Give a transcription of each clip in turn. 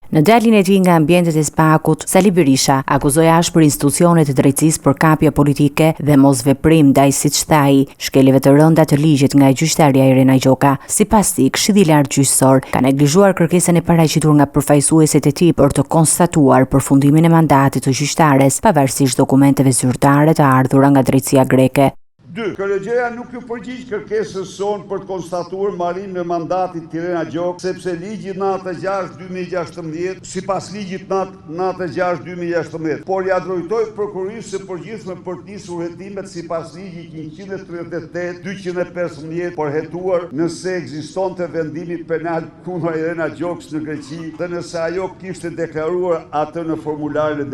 Në daljen e tij nga ambientet e Spakut, Sali Berisha akuzoi ashpër institucionet e drejtësisë për kapje politike dhe mosveprim ndaj, siç tha ai, shkeljeve të rënda të ligjit nga gjyqtarja Irena Gjoka. Sipas tij, Këshilli i Lartë Gjyqësor ka neglizhuar kërkesën e paraqitur nga përfaqësuesit e tij për të konstatuar përfundimin e mandatit të gjyqtares, pavarësisht dokumenteve zyrtare të ardhura nga drejtësia greke. 2. Kolegjeja nuk ju përgjigj kërkesës sonë për të konstatuar marrimin e mandatit të Irena Gjokë, sepse ligji 96/2016, sipas ligjit 96/2016, por ja drejtoi prokurorisë së përgjithshme për të nisur hetimet sipas ligjit 138/215 për hetuar nëse ekzistonte vendimi penal kundër Irena Gjokës në Greqi dhe nëse ajo kishte deklaruar atë në formularin e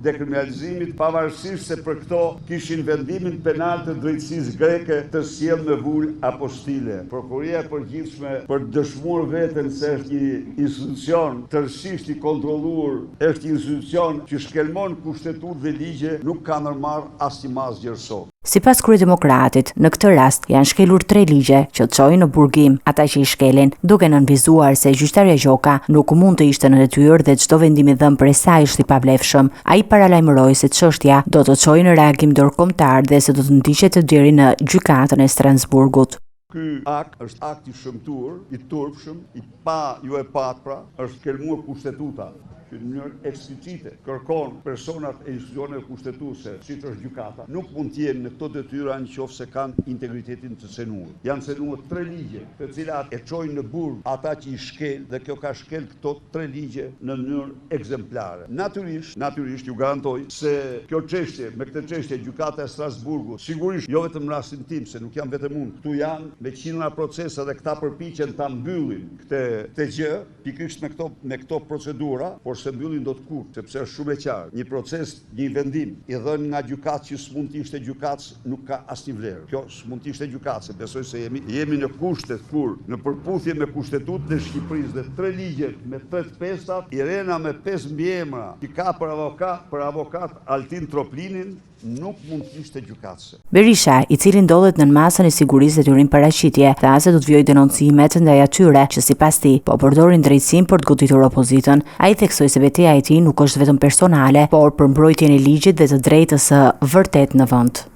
dekriminalizimit, pavarësisht se për këto kishin vendimin penal të drejtësisë greke të sjellë në vull apostile. Prokuria e përgjithshme për dëshmuar veten se është një institucion tërësisht i kontrolluar, është një institucion që shkelmon kushtetutë dhe ligje, nuk ka ndërmarr asnjë masë gjërësore. Sipas kryedemokratit, në këtë rast janë shkelur 3 ligje që çojnë në burgim ata që i shkelin, duke nënvizuar se gjyqtarja Gjoka nuk mund të ishte në detyrë dhe çdo vendim i dhënë prej saj është i pavlefshëm. Ai paralajmëroi se çështja do të çojë në reagim ndërkombëtar dhe se do të ndiqet deri në gjykatën e Strasburgut. Ky akt është akt i shëmtuar, i turpshëm, i pa ju e patpra, është kelmuar kushtetuta që në mënyrë eksplicite kërkon personat e institucioneve kushtetuese, siç është gjykata, nuk mund të jenë në këto detyra nëse kanë integritetin të cenuar. Janë cenuar 3 ligje, të cilat e çojnë në burg ata që i shkel, dhe kjo ka shkel këto 3 ligje në mënyrë ekzemplare. Natyrisht ju garantoj se kjo çështje, me këtë çështje gjykata e Strasburgut, sigurisht jo vetëm në rastin tim, se nuk jam vetëm unë, këtu janë me qindra procesa dhe këta përpiqen ta mbyllin këtë gjë, pikërisht me këto procedura, por se mbyllin do të kurrë, sepse është shumë e qartë. Një proces, një vendim i dhënë nga gjykatës që s'mund të ishte gjykatës nuk ka asnjë vlerë. Kjo s'mund të ishte gjykatës. Besoj se jemi në kushtet kur në përputhje me kushtetutën e Shqipërisë dhe 3 ligje me 3 pestat, Irena me 5 mbiemra që ka për avokat Altin Troplinin, nuk mund të ishte gjykatëse. Berisha, i cili ndodhet në masën e sigurisë detyrim paraqitje, tha se do të vijojë denoncimet ndaj atyre që sipas tij po përdorin drejtësinë për të goditur opozitën. Ai theksoi se betejë e tij nuk është vetëm personale, por për mbrojtjen e ligjit dhe të drejtës së vërtet në vend.